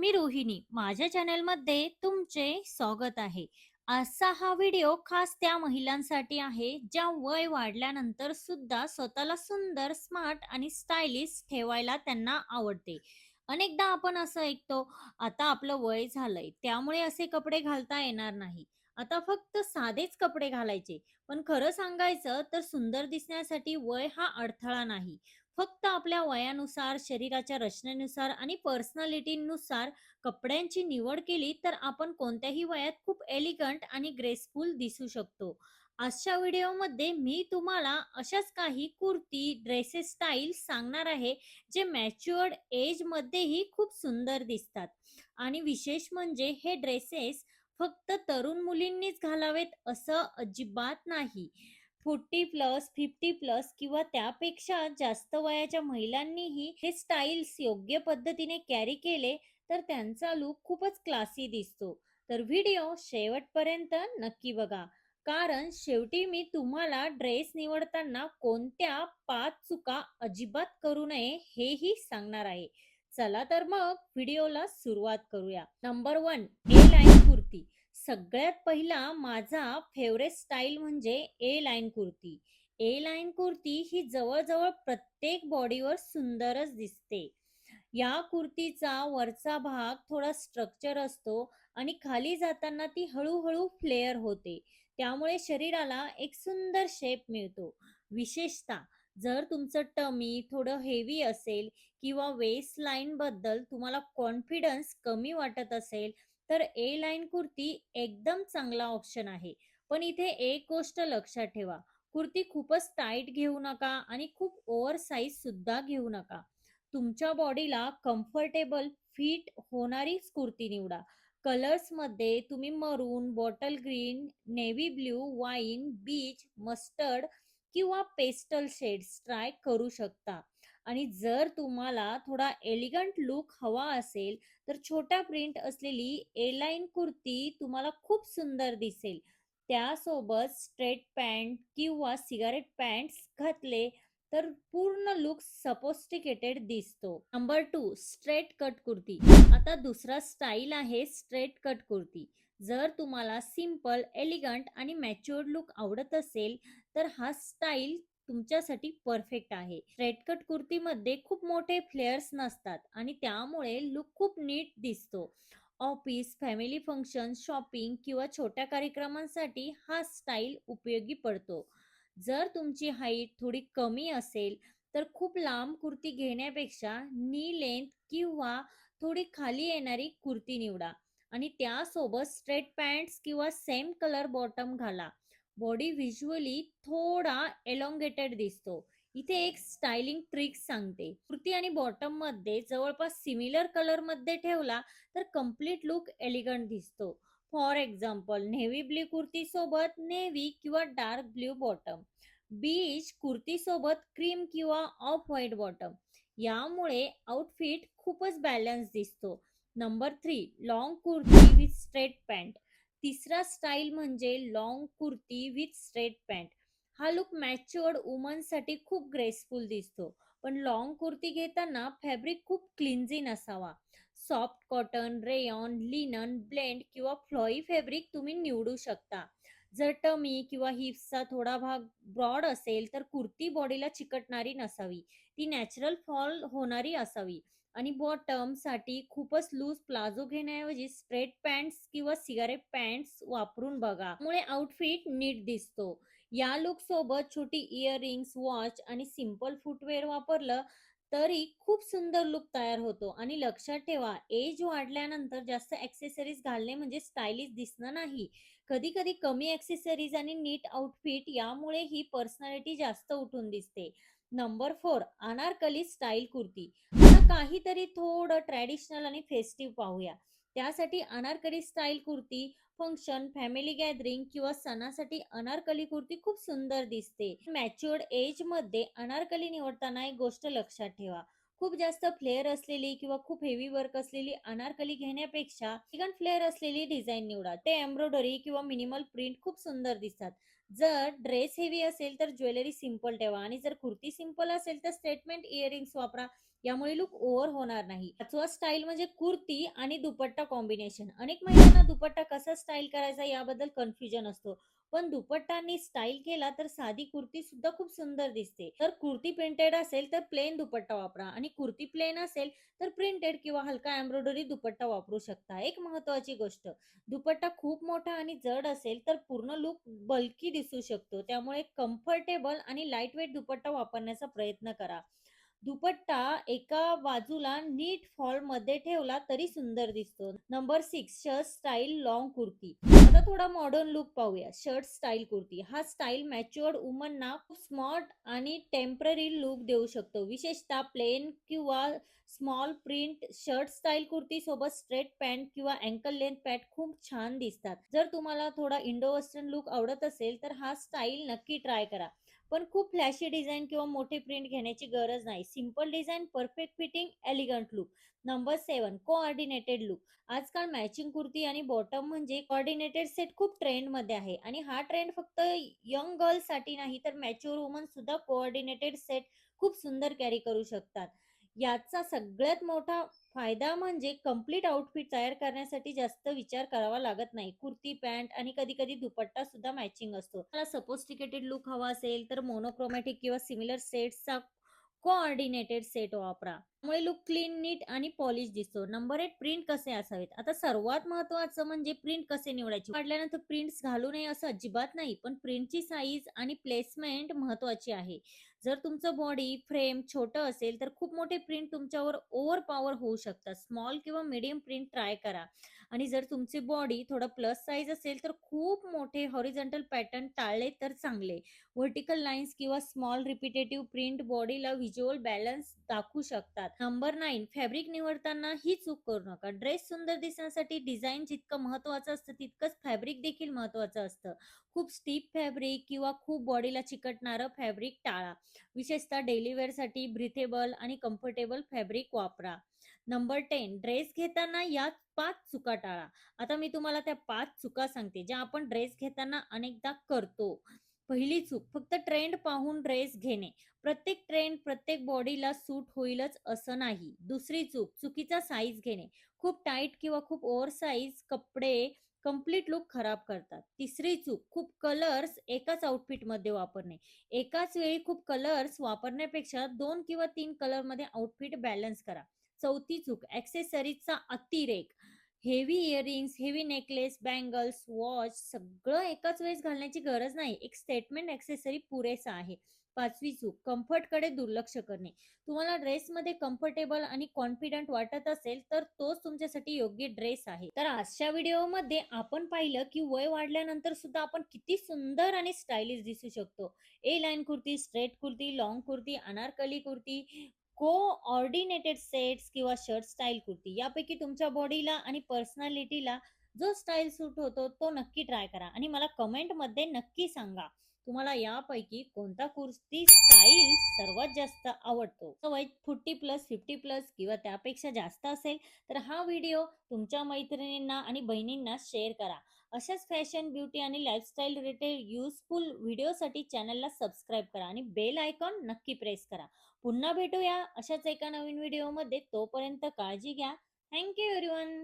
मी रोहिणी. माझ्या चॅनलमध्ये तुमचे स्वागत आहे. आजचा हा व्हिडिओ खास त्या महिलांसाठी आहे ज्या वय वाढल्यानंतर सुद्धा स्वतःला सुंदर, स्मार्ट आणि स्टायलिश ठेवायला त्यांना आवडते. अनेकदा आपण असं ऐकतो, आता आपलं वय झालंय त्यामुळे असे कपडे घालता येणार नाही. आता फक्त साधेच कपडे घालायचे. पण खरं सांगायचं तर सुंदर दिसण्यासाठी वय हा अडथळा नाही. फक्त आपल्या वयानुसार, शरीराच्या रचनेनुसार आणि पर्सनॅलिटीनुसार कपड्यांची निवड केली तर आपण कोणत्याही वयात खूप एलिगंट आणि ग्रेसफुल दिसू शकतो. आजच्या व्हिडिओमध्ये मी तुम्हाला अशाच काही कुर्ती, ड्रेसेस स्टाईल सांगणार आहे जे मॅच्युअर्ड एजमध्येही खूप सुंदर दिसतात. आणि विशेष म्हणजे हे ड्रेसेस फक्त तरुण मुलींनीच घालावेत असं अजिबात नाही. 40 प्लस, 50 प्लस किंवा त्यापेक्षा जास्त वयाच्या महिलांनीही हे स्टाईल्स योग्य पद्धतीने कॅरी केले तर त्यांचा लुक खूपच क्लासी दिसतो. तर व्हिडिओ शेवटपर्यंत नक्की बघा, कारण शेवटी मी तुम्हाला ड्रेस निवडताना कोणत्या 5 चुका अजिबात करू नये हेही सांगणार आहे. चला तर मग व्हिडिओला सुरुवात करूया. नंबर 1, ए लाईन कुर्ती. सगळ्यात पहिला माझा फेवरेट स्टाईल म्हणजे ए लाईन कुर्ती. ए लाईन कुर्ती ही जवळजवळ प्रत्येक बॉडीवर सुंदरच दिसते. या कुर्तीचा वरचा भाग थोडा स्ट्रक्चर असतो आणि खाली जाताना ती हळूहळू फ्लेअर होते. त्यामुळे शरीराला एक सुंदर शेप मिळतो. विशेषतः जर तुमचं टमी थोडं हेवी असेल किंवा वेस्ट लाईन बद्दल तुम्हाला कॉन्फिडन्स कमी वाटत असेल तर ए लाईन कुर्ती एकदम चांगला ऑप्शन आहे. पण इथे एक गोष्ट लक्षात ठेवा, कुर्ती खूपच टाईट घेऊ नका आणि खूप ओव्हर साईज सुद्धा घेऊ नका. तुमच्या बॉडीला कम्फर्टेबल फिट होणारीच कुर्ती निवडा. कलर्स मध्ये तुम्ही मरून, bottle green, navy blue, wine, beach, mustard किंवा पेस्टल शेड्स ट्राय करू शकता. आणि जर तुम्हाला थोडा एलिगंट लुक हवा असेल तर छोट्या प्रिंट असलेली ए लाईन कुर्ती तुम्हाला खूप सुंदर दिसेल. त्यासोबत स्ट्रेट पॅन्ट किंवा सिगारेट पॅन्ट्स घातले तर पूर्ण लुक सपोस्टिकेटेड दिसतो. Number 2, straight cut kurti. आता दुसरा स्टाईल आहे स्ट्रेट कट कुर्ती. जर तुम्हाला सिंपल, एलिगंट आणि मॅच्युअर्ड लुक आवडत असेल तर हा स्टाईल तुमच्यासाठी परफेक्ट आहे. स्ट्रेट कट कुर्तीमध्ये खूप मोठे फ्लेअर्स नसतात आणि त्यामुळे लुक खूप नीट दिसतो. ऑफिस, फॅमिली फंक्शन, शॉपिंग किंवा छोट्या कार्यक्रमांसाठी हा स्टाईल उपयोगी पडतो. जर तुमची हाईट थोडी कमी असेल तर खूप लांब कुर्ती घेण्यापेक्षा नी लेंथ किंवा थोडी खाली येणारी कुर्ती निवडा आणि त्यासोबत स्ट्रेट पॅन्ट्स किंवा सेम कलर बॉटम घाला. बॉडी व्हिज्युअली थोडा एलोंगेटेड दिसतो. इथे एक स्टायलिंग ट्रिक सांगते. कुर्ती आणि बॉटम मध्ये जवळपास सिमिलर कलर मध्ये ठेवला तर कम्प्लीट लुक एलिगंट दिसतो. For example, navy blue kurti सोबत नेव्ही किंवा dark blue bottom, beach kurti सोबत क्रीम किंवा ऑफ व्हाईट बॉटम. यामुळे आउटफिट खूपच बॅलन्स दिसतो. Number 3, long kurti with straight pant. तिसरा स्टाईल म्हणजे long kurti with straight pant. हा लुक मॅच्युअर्ड वुमन साठी खूप ग्रेसफुल दिसतो. पण लॉंग कुर्ती घेताना फॅब्रिक खूप क्लिन्झिंग असावा. Soft cotton, rayon, linen, blend किंवा फ्लॉई फॅब्रिक तुम्ही निवडू शकता. जर टमी किंवा हिप्सचा थोडा भाग ब्रॉड असेल तर कुर्ती बॉडीला चिकटणारी नसावी, ती नॅचरल फॉल होणारी असावी. आणि बॉटम साठी खूपच लूज प्लाझो घेण्याऐवजी स्ट्रेट पॅन्ट्स किंवा सिगारेट पॅन्ट्स वापरून बघा, त्यामुळे आउटफिट नीट दिसतो. या लुक सोबत छोटी इयरिंग्स, वॉच आणि सिंपल फुटवेअर वापरलं तरी खूप सुंदर लुक तयार होतो. आणि लक्षात ठेवा, एज वाढल्यानंतर जास्त ऍक्सेसरीज घालणे म्हणजे स्टायलिश दिसणं नाही. कधी कधी कमी ऍक्सेसरीज आणि नीट आउटफिट यामुळे ही पर्सनॅलिटी जास्त उठून दिसते. Number 4, Anarkali style kurti. आता काहीतरी थोडं ट्रॅडिशनल आणि फेस्टिव्ह पाहूया. त्यासाठी Anarkali style kurti function, family gathering किंवा सणासाठी अनारकली कुर्ती खूप सुंदर दिसते. मॅच्युअर्ड एज मध्ये अनारकली निवडताना एक गोष्ट लक्षात ठेवा, खूप जास्त फ्लेअर असलेली किंवा खूप हेवी वर्क असलेली अनारकली घेण्यापेक्षा फ्लेअर असलेली डिझाईन निवडा. ते एम्ब्रॉयडरी किंवा मिनिमल प्रिंट खूप सुंदर दिसतात. जर ड्रेस हेवी असेल तर ज्वेलरी सिंपल ठेवा आणि जर कुर्ती सिंपल असेल तर स्टेटमेंट इयरिंग्स वापरा. यामुळे लुक ओव्हर होणार नाही. पाचवा स्टाईल म्हणजे कुर्ती आणि दुपट्टा कॉम्बिनेशन. अनेक महिलांना दुपट्टा कसा स्टाईल करायचा याबद्दल कन्फ्युजन असतो. पण दुपट्टानी स्टाईल केला तर साधी कुर्ती सुद्धा खूप सुंदर दिसते. तर कुर्ती प्रिंटेड असेल तर प्लेन दुपट्टा वापरा आणि कुर्ती प्लेन असेल तर प्रिंटेड किंवा हलका एम्ब्रॉयडरी दुपट्टा वापरू शकता. एक महत्वाची गोष्ट, दुपट्टा खूप मोठा आणि जड असेल तर पूर्ण लुक बल्की दिसू शकतो. त्यामुळे कम्फर्टेबल आणि लाईट वेट दुपट्टा वापरण्याचा प्रयत्न करा. दुपट्टा एका बाजूला नीट फॉल मध्ये ठेवला तरी सुंदर दिसतो. Number 6, shirt style long kurti. आता थोडा मॉडर्न लुक पाहूया. शर्ट स्टाईल कुर्ती हा स्टाईल मॅच्युअर्ड वुमनना खूप स्मार्ट आणि टेम्पररी लुक देऊ शकतो. विशेषतः प्लेन किंवा small print shirt style kurti सोबत स्ट्रेट पॅन्ट किंवा अँकल लेंथ पॅन्ट खूप छान दिसतात. जर तुम्हाला थोडा इंडो वेस्टर्न लुक आवडत असेल तर हा स्टाईल नक्की ट्राय करा. पण खूप फ्लॅशी डिझाईन किंवा मोठे प्रिंट घेण्याची गरज नाही. Simple design, perfect fitting, elegant look. Number 7, coordinated look. आजकाल मॅचिंग कुर्ती आणि बॉटम म्हणजे कोऑर्डिनेटेड सेट खूप ट्रेंड मध्ये आहे आणि हा ट्रेंड फक्त यंग गर्ल्स साठी नाही तर मॅच्युअर वुमन सुद्धा कोऑर्डिनेटेड सेट खूप सुंदर कॅरी करू शकतात. याचा सगळ्यात मोठा फायदा म्हणजे कंप्लीट आउटफिट तयार करण्यासाठी जास्त विचार करावा लागत नाही. कुर्ती, पॅन्ट आणि कधी कधी दुपट्टा सुद्धा मॅचिंग असतो. मला सपोस्टिकेटेड लुक हवा असेल तर मोनोक्रोमॅटिक किंवा सिमिलर सेट्सचा कोऑर्डिनेटेड सेट वापरा. त्यामुळे लुक क्लीन, नीट आणि पॉलिश दिसतो. नंबर 8, प्रिंट कसे असावेत. आता सर्वात महत्वाचं म्हणजे प्रिंट कसे निवडायचे. काढल्यानंतर प्रिंट्स घालू नये असं अजिबात नाही, पण प्रिंटची साईज आणि प्लेसमेंट महत्वाची आहे. जर तुमचं बॉडी फ्रेम छोटं असेल तर खूप मोठे प्रिंट तुमच्यावर ओव्हर पॉवर होऊ शकतात. स्मॉल किंवा मीडियम प्रिंट ट्राय करा. आणि जर तुमची बॉडी थोडं प्लस साईज असेल तर खूप मोठे हॉरिझॉन्टल पॅटर्न टाळले तर चांगले. व्हर्टिकल लाईन्स किंवा स्मॉल रिपीटेटिव्ह प्रिंट बॉडीला व्हिज्युअल बॅलन्स दाखवू शकतात. नंबर 9, फॅब्रिक निवडताना ही चूक करू नका. ड्रेस सुंदर दिसण्यासाठी डिझाईन जितकं महत्वाचं असतं तितकंच फॅब्रिक देखील महत्वाचं असतं. खूप स्टिफ फॅब्रिक किंवा खूप बॉडीला चिकटणारं फॅब्रिक टाळा. विशेषतः डेली वेअर साठी ब्रिथेबल आणि कम्फर्टेबल फॅब्रिक वापरा. नंबर 10, ड्रेस घेताना या 5 चुका टाळा. आता मी तुम्हाला त्या 5 चुका सांगते ज्या आपण ड्रेस घेताना अनेकदा करतो. पहिली चूक, फक्त ट्रेंड पाहून ड्रेस घेणे. प्रत्येक ट्रेंड प्रत्येक बॉडीला सूट होईलच असं नाही. दुसरी चूक, चुकीचा साईज घेणे. खूप टाईट किंवा खूप ओव्हर साईज कपडे कंप्लीट लुक खराब करतात. तिसरी चूक, खूप कलर्स एकाच आउटफिट मध्ये वापरणे. एकाच वेळी खूप कलर्स वापरण्यापेक्षा 2 किंवा 3 कलर मध्ये आउटफिट बॅलन्स करा. चौथी चूक, ऍक्सेसरीजचा अतिरेक. Heavy earrings, heavy necklace, bangles, watch सगळं एकाच वेळेस घालण्याची गरज नाही. एक स्टेटमेंट ऍक्सेसरी पुरेसा आहे. पाचवी चूक, कम्फर्ट कडे दुर्लक्ष करणे. तुम्हाला ड्रेसमध्ये कम्फर्टेबल आणि कॉन्फिडंट वाटत असेल तर तोच तुमच्यासाठी योग्य ड्रेस आहे. तर आजच्या व्हिडिओमध्ये आपण पाहिलं की वय वाढल्यानंतर सुद्धा आपण किती सुंदर आणि स्टायलिश दिसू शकतो. A line kurti, straight kurti, long kurti, Anarkali kurti, coordinated sets किंवा शर्ट स्टाईल कुर्ती, यापैकी तुमच्या बॉडीला आणि पर्सनॅलिटीला जो स्टाईल सूट होतो तो नक्की ट्राय करा आणि मला कमेंट मध्ये नक्की सांगा तुम्हाला यापैकी कोणता कुर्ती स्टाईल सर्वात जास्त आवडतो. वय 40+, 50+ किंवा त्यापेक्षा जास्त असेल तर हा व्हिडिओ तुमच्या मैत्रिणींना आणि बहिणींना शेअर करा. अशाच फॅशन, ब्युटी आणि लाईफस्टाईल रिलेटेड युजफुल व्हिडिओसाठी चॅनलला सबस्क्राईब करा आणि बेल आयकॉन नक्की प्रेस करा. पुन्हा भेटूया अशाच एका नवीन व्हिडिओमध्ये. तोपर्यंत काळजी घ्या. Thank you everyone.